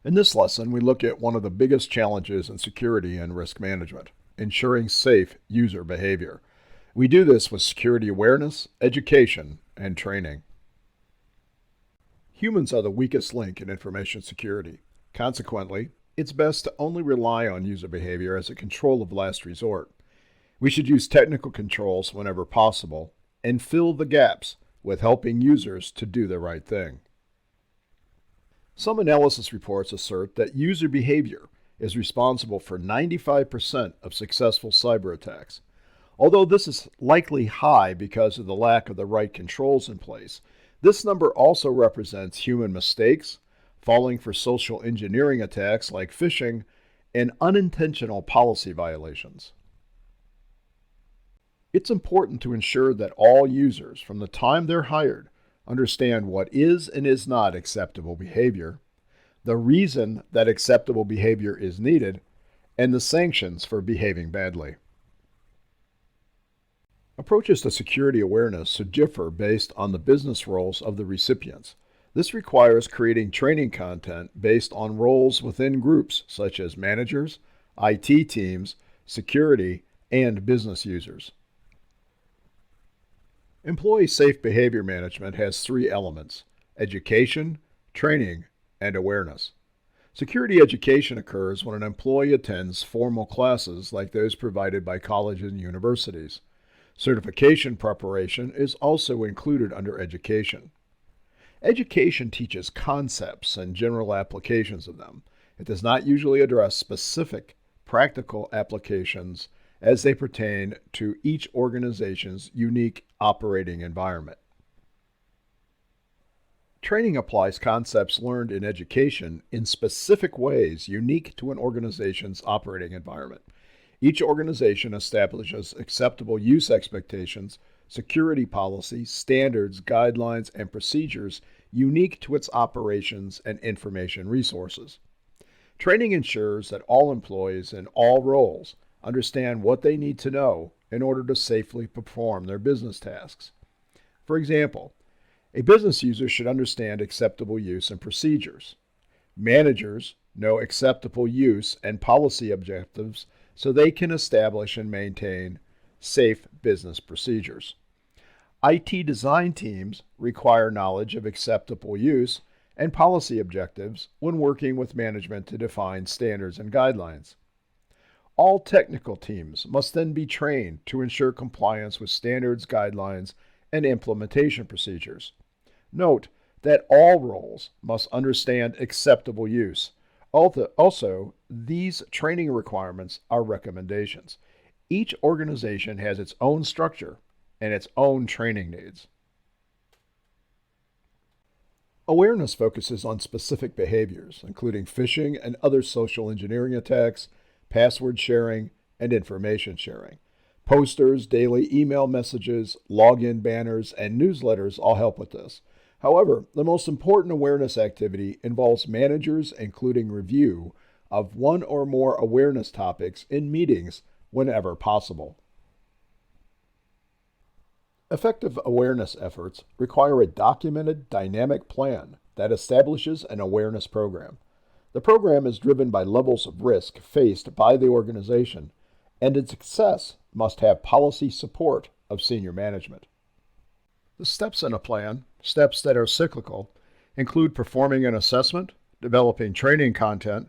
In this lesson, we look at one of the biggest challenges in security and risk management, ensuring safe user behavior. We do this with security awareness, education, and training. Humans are the weakest link in information security. Consequently, it's best to only rely on user behavior as a control of last resort. We should use technical controls whenever possible and fill the gaps with helping users to do the right thing. Some analysis reports assert that user behavior is responsible for 95% of successful cyber attacks. Although this is likely high because of the lack of the right controls in place, this number also represents human mistakes, falling for social engineering attacks like phishing, and unintentional policy violations. It's important to ensure that all users, from the time they're hired, understand what is and is not acceptable behavior, the reason that acceptable behavior is needed, and the sanctions for behaving badly. Approaches to security awareness should differ based on the business roles of the recipients. This requires creating training content based on roles within groups such as managers, IT teams, security, and business users. Employee safe behavior management has three elements: education, training, and awareness. Security education occurs when an employee attends formal classes like those provided by colleges and universities. Certification preparation is also included under education. Education teaches concepts and general applications of them. It does not usually address specific practical applications as they pertain to each organization's unique operating environment. Training applies concepts learned in education in specific ways unique to an organization's operating environment. Each organization establishes acceptable use expectations, security policies, standards, guidelines, and procedures unique to its operations and information resources. Training ensures that all employees in all roles understand what they need to know in order to safely perform their business tasks. For example, a business user should understand acceptable use and procedures. Managers know acceptable use and policy objectives so they can establish and maintain safe business procedures. IT design teams require knowledge of acceptable use and policy objectives when working with management to define standards and guidelines. All technical teams must then be trained to ensure compliance with standards, guidelines, and implementation procedures. Note that all roles must understand acceptable use. Also, these training requirements are recommendations. Each organization has its own structure and its own training needs. Awareness focuses on specific behaviors, including phishing and other social engineering attacks, password sharing, and information sharing. Posters, daily email messages, login banners, and newsletters all help with this. However, the most important awareness activity involves managers including review of one or more awareness topics in meetings whenever possible. Effective awareness efforts require a documented, dynamic plan that establishes an awareness program. The program is driven by levels of risk faced by the organization, and its success must have policy support of senior management. The steps in a plan, steps that are cyclical, include performing an assessment, developing training content,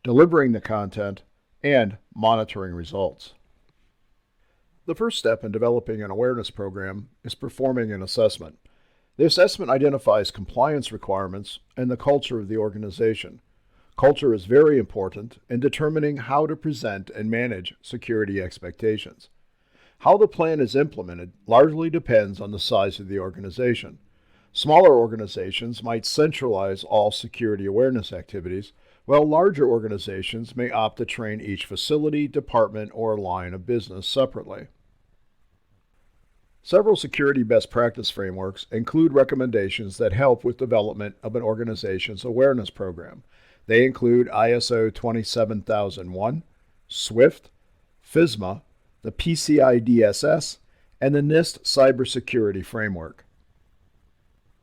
delivering the content, and monitoring results. The first step in developing an awareness program is performing an assessment. The assessment identifies compliance requirements and the culture of the organization. Culture is very important in determining how to present and manage security expectations. How the plan is implemented largely depends on the size of the organization. Smaller organizations might centralize all security awareness activities, while larger organizations may opt to train each facility, department, or line of business separately. Several security best practice frameworks include recommendations that help with development of an organization's awareness program. They include ISO 27001, SWIFT, FISMA, the PCI DSS, and the NIST Cybersecurity Framework.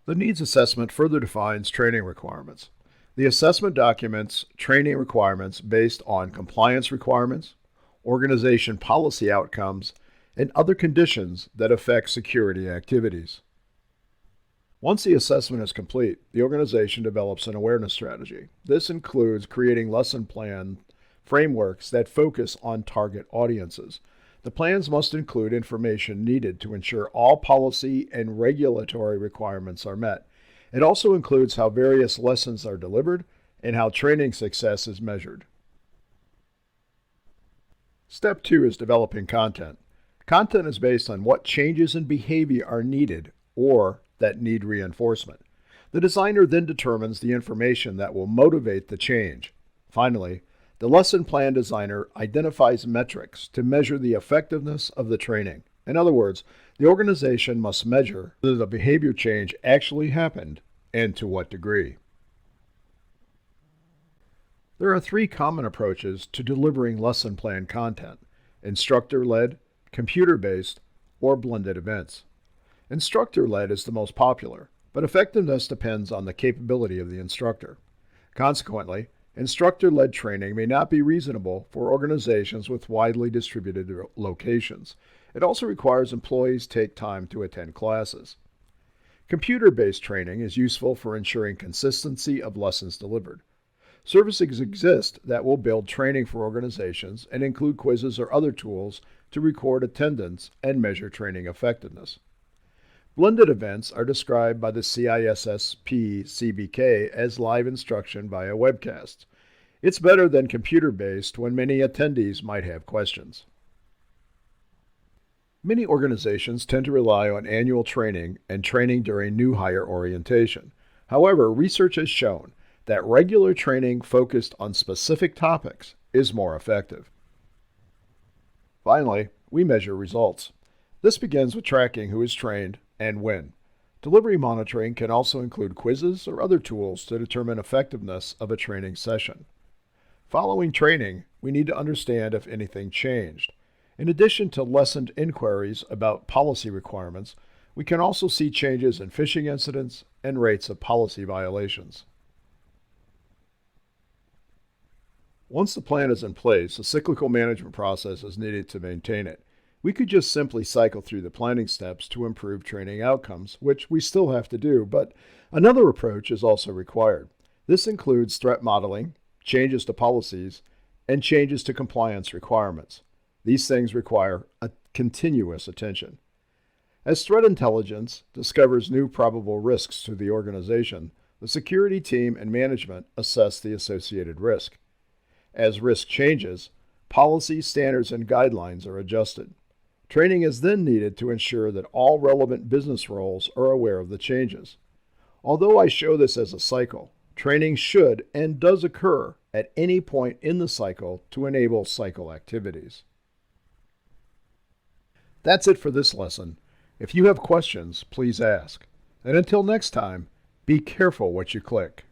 The needs assessment further defines training requirements. The assessment documents training requirements based on compliance requirements, organization policy outcomes, and other conditions that affect security activities. Once the assessment is complete, the organization develops an awareness strategy. This includes creating lesson plan frameworks that focus on target audiences. The plans must include information needed to ensure all policy and regulatory requirements are met. It also includes how various lessons are delivered and how training success is measured. Step 2 is developing content. Content is based on what changes in behavior are needed or that need reinforcement. The designer then determines the information that will motivate the change. Finally, the lesson plan designer identifies metrics to measure the effectiveness of the training. In other words, the organization must measure whether the behavior change actually happened and to what degree. There are 3 common approaches to delivering lesson plan content: instructor-led, computer-based, or blended events. Instructor-led is the most popular, but effectiveness depends on the capability of the instructor. Consequently, instructor-led training may not be reasonable for organizations with widely distributed locations. It also requires employees take time to attend classes. Computer-based training is useful for ensuring consistency of lessons delivered. Services exist that will build training for organizations and include quizzes or other tools to record attendance and measure training effectiveness. Blended events are described by the CISSP CBK as live instruction via webcasts. It's better than computer-based when many attendees might have questions. Many organizations tend to rely on annual training and training during new hire orientation. However, research has shown that regular training focused on specific topics is more effective. Finally, we measure results. This begins with tracking who is trained and when. Delivery monitoring can also include quizzes or other tools to determine effectiveness of a training session. Following training, we need to understand if anything changed. In addition to lessened inquiries about policy requirements, we can also see changes in phishing incidents and rates of policy violations. Once the plan is in place, a cyclical management process is needed to maintain it. We could just simply cycle through the planning steps to improve training outcomes, which we still have to do, but another approach is also required. This includes threat modeling, changes to policies, and changes to compliance requirements. These things require a continuous attention. As threat intelligence discovers new probable risks to the organization, the security team and management assess the associated risk. As risk changes, policies, standards, and guidelines are adjusted. Training is then needed to ensure that all relevant business roles are aware of the changes. Although I show this as a cycle, training should and does occur at any point in the cycle to enable cycle activities. That's it for this lesson. If you have questions, please ask. And until next time, be careful what you click.